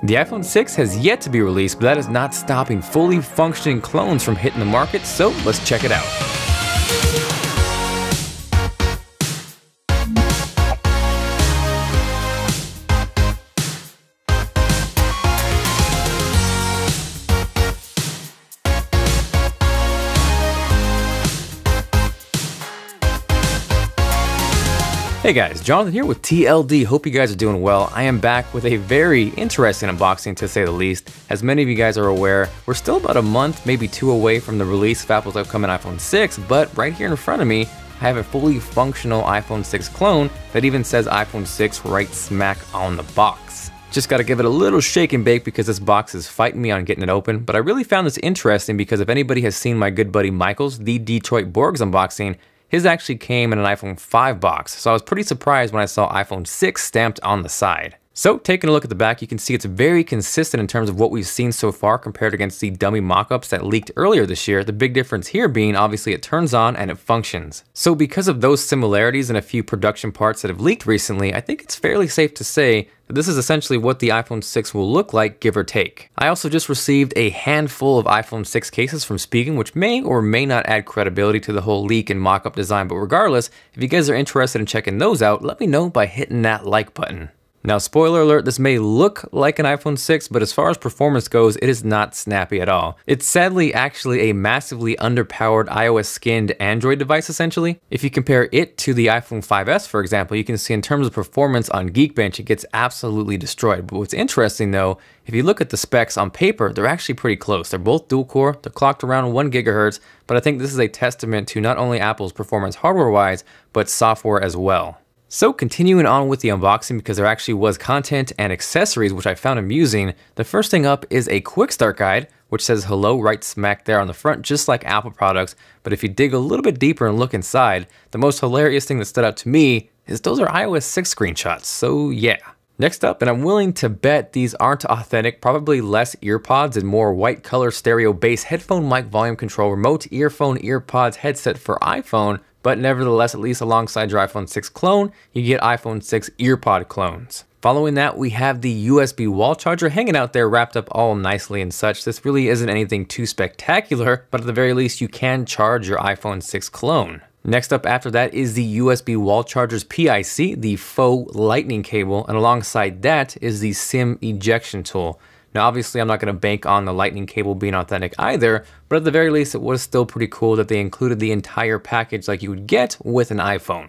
The iPhone 6 has yet to be released, but that is not stopping fully functioning clones from hitting the market, so let's check it out. Hey guys, Jonathan here with TLD. Hope you guys are doing well. I am back with a very interesting unboxing to say the least. As many of you guys are aware, we're still about a month, maybe two away from the release of Apple's upcoming iPhone 6, but right here in front of me, I have a fully functional iPhone 6 clone that even says iPhone 6 right smack on the box. Just gotta give it a little shake and bake because this box is fighting me on getting it open, but I really found this interesting because if anybody has seen my good buddy Michael's The Detroit Borgs unboxing, his actually came in an iPhone 5 box, so I was pretty surprised when I saw iPhone 6 stamped on the side. So taking a look at the back, you can see it's very consistent in terms of what we've seen so far compared against the dummy mock-ups that leaked earlier this year, the big difference here being obviously it turns on and it functions. So because of those similarities and a few production parts that have leaked recently, I think it's fairly safe to say that this is essentially what the iPhone 6 will look like, give or take. I also just received a handful of iPhone 6 cases from Spigen, which may or may not add credibility to the whole leak and mock-up design, but regardless, if you guys are interested in checking those out, let me know by hitting that like button. Now, spoiler alert, this may look like an iPhone 6, but as far as performance goes, it is not snappy at all. It's sadly actually a massively underpowered iOS-skinned Android device, essentially. If you compare it to the iPhone 5S, for example, you can see in terms of performance on Geekbench, it gets absolutely destroyed. But what's interesting though, if you look at the specs on paper, they're actually pretty close. They're both dual-core, they're clocked around 1 GHz, but I think this is a testament to not only Apple's performance hardware-wise, but software as well. So continuing on with the unboxing, because there actually was content and accessories which I found amusing, the first thing up is a quick start guide, which says hello right smack there on the front, just like Apple products. But if you dig a little bit deeper and look inside, the most hilarious thing that stood out to me is those are iOS 6 screenshots, so yeah. Next up, and I'm willing to bet these aren't authentic, probably less earpods and more white color stereo bass headphone mic volume control remote earphone earpods headset for iPhone, but nevertheless, at least alongside your iPhone 6 clone, you get iPhone 6 earpod clones. Following that, we have the USB wall charger hanging out there wrapped up all nicely and such. This really isn't anything too spectacular, but at the very least, you can charge your iPhone 6 clone. Next up after that is the USB wall charger's PIC, the faux lightning cable, and alongside that is the SIM ejection tool. Now obviously I'm not going to bank on the lightning cable being authentic either, but at the very least it was still pretty cool that they included the entire package like you would get with an iPhone.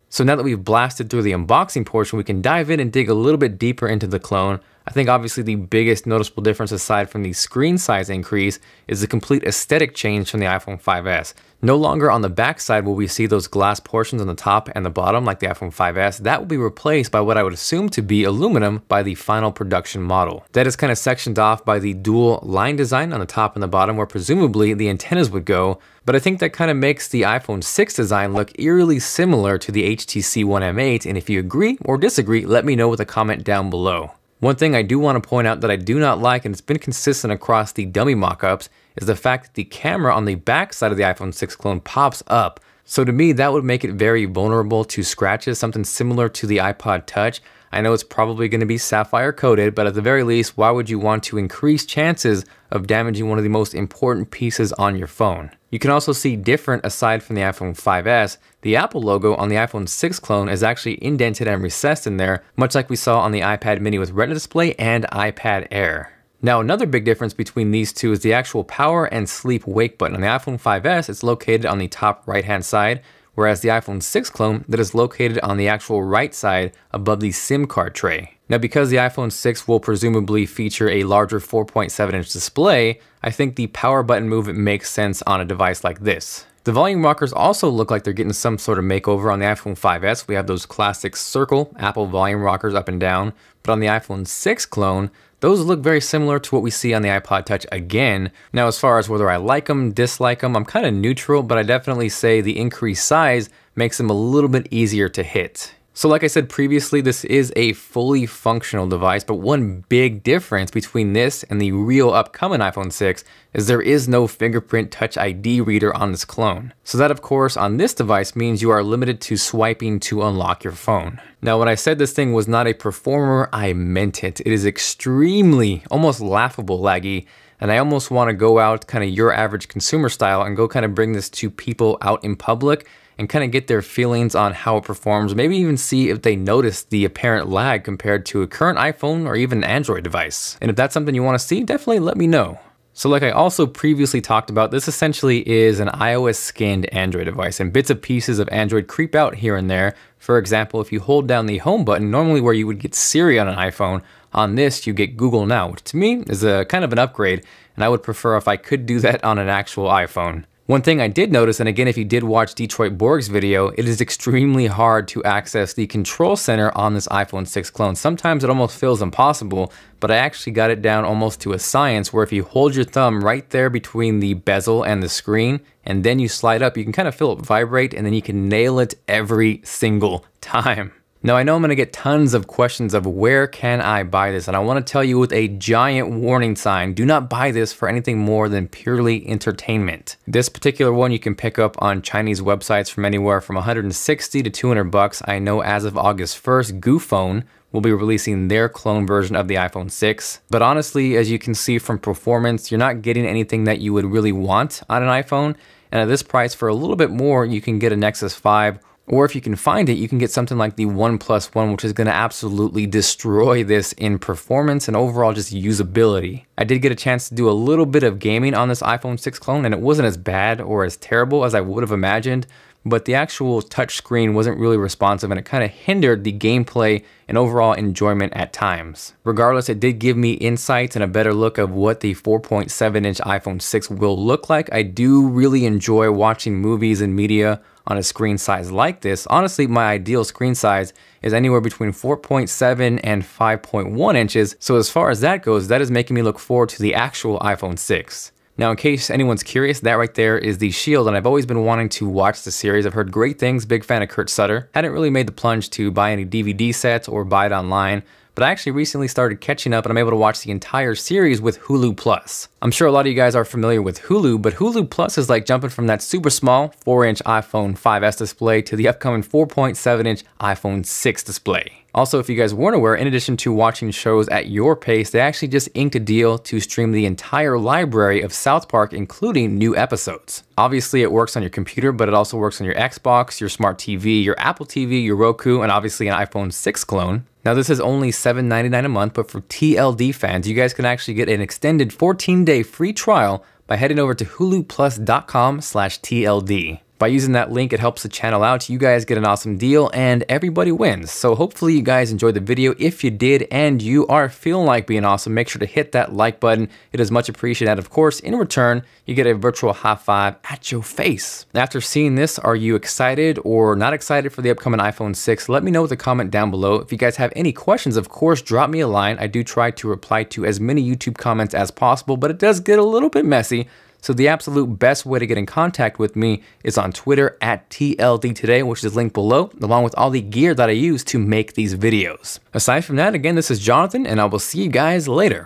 So now that we've blasted through the unboxing portion, we can dive in and dig a little bit deeper into the clone. I think obviously the biggest noticeable difference aside from the screen size increase is the complete aesthetic change from the iPhone 5S. No longer on the back side will we see those glass portions on the top and the bottom like the iPhone 5S. That will be replaced by what I would assume to be aluminum by the final production model. That is kind of sectioned off by the dual line design on the top and the bottom where presumably the antennas would go, but I think that kind of makes the iPhone 6 design look eerily similar to the HTC One M8, and if you agree or disagree, let me know with a comment down below. One thing I do want to point out that I do not like, and it's been consistent across the dummy mock-ups, is the fact that the camera on the back side of the iPhone 6 clone pops up. So to me, that would make it very vulnerable to scratches, something similar to the iPod Touch. I know it's probably going to be sapphire coated, but at the very least, why would you want to increase chances of damaging one of the most important pieces on your phone? You can also see different aside from the iPhone 5S, the Apple logo on the iPhone 6 clone is actually indented and recessed in there, much like we saw on the iPad mini with Retina display and iPad Air. Now another big difference between these two is the actual power and sleep wake button. On the iPhone 5S, it's located on the top right hand side, whereas the iPhone 6 clone that is located on the actual right side above the SIM card tray. Now because the iPhone 6 will presumably feature a larger 4.7-inch display, I think the power button movement makes sense on a device like this. The volume rockers also look like they're getting some sort of makeover. On the iPhone 5S, we have those classic circle Apple volume rockers up and down, but on the iPhone 6 clone, those look very similar to what we see on the iPod Touch again. Now as far as whether I like them, dislike them, I'm kind of neutral, but I definitely say the increased size makes them a little bit easier to hit. So like I said previously, this is a fully functional device, but one big difference between this and the real upcoming iPhone 6 is there is no fingerprint Touch ID reader on this clone. So that of course on this device means you are limited to swiping to unlock your phone. Now when I said this thing was not a performer, I meant it. It is extremely, almost laughable laggy, and I almost want to go out kind of your average consumer style and go kind of bring this to people out in public and kind of get their feelings on how it performs, maybe even see if they notice the apparent lag compared to a current iPhone or even Android device. And if that's something you want to see, definitely let me know. So like I also previously talked about, this essentially is an iOS skinned Android device, and bits and pieces of Android creep out here and there. For example, if you hold down the home button, normally where you would get Siri on an iPhone, on this you get Google Now, which to me is a kind of an upgrade, and I would prefer if I could do that on an actual iPhone. One thing I did notice, and again, if you did watch Detroit Borg's video, it is extremely hard to access the control center on this iPhone 6 clone. Sometimes it almost feels impossible, but I actually got it down almost to a science where if you hold your thumb right there between the bezel and the screen, and then you slide up, you can kind of feel it vibrate, and then you can nail it every single time. Now I know I'm going to get tons of questions of where can I buy this, and I want to tell you with a giant warning sign, do not buy this for anything more than purely entertainment. This particular one you can pick up on Chinese websites from anywhere from 160 to 200 bucks. I know as of August 1st, Goophone will be releasing their clone version of the iPhone 6. But honestly, as you can see from performance, you're not getting anything that you would really want on an iPhone, and at this price for a little bit more, you can get a Nexus 5. Or if you can find it, you can get something like the OnePlus One, which is going to absolutely destroy this in performance and overall just usability. I did get a chance to do a little bit of gaming on this iPhone 6 clone, and it wasn't as bad or as terrible as I would have imagined, but the actual touch screen wasn't really responsive, and it kind of hindered the gameplay and overall enjoyment at times. Regardless, it did give me insights and a better look of what the 4.7-inch iPhone 6 will look like. I do really enjoy watching movies and media on a screen size like this. Honestly, my ideal screen size is anywhere between 4.7 and 5.1 inches. So as far as that goes, that is making me look forward to the actual iPhone 6. Now, in case anyone's curious, that right there is The Shield, and I've always been wanting to watch the series. I've heard great things, big fan of Kurt Sutter. Hadn't really made the plunge to buy any DVD sets or buy it online, but I actually recently started catching up and I'm able to watch the entire series with Hulu Plus. I'm sure a lot of you guys are familiar with Hulu, but Hulu Plus is like jumping from that super small 4-inch iPhone 5S display to the upcoming 4.7-inch iPhone 6 display. Also, if you guys weren't aware, in addition to watching shows at your pace, they actually just inked a deal to stream the entire library of South Park, including new episodes. Obviously, it works on your computer, but it also works on your Xbox, your smart TV, your Apple TV, your Roku, and obviously an iPhone 6 clone. Now, this is only $7.99 a month, but for TLD fans, you guys can actually get an extended 14-day free trial by heading over to huluplus.com/TLD. By using that link, it helps the channel out. You guys get an awesome deal and everybody wins. So hopefully you guys enjoyed the video. If you did and you are feeling like being awesome, make sure to hit that like button. It is much appreciated. And of course, in return, you get a virtual high five at your face. After seeing this, are you excited or not excited for the upcoming iPhone 6? Let me know with a comment down below. If you guys have any questions, of course, drop me a line. I do try to reply to as many YouTube comments as possible, but it does get a little bit messy. So the absolute best way to get in contact with me is on Twitter at TLD Today, which is linked below, along with all the gear that I use to make these videos. Aside from that, again, this is Jonathan, and I will see you guys later.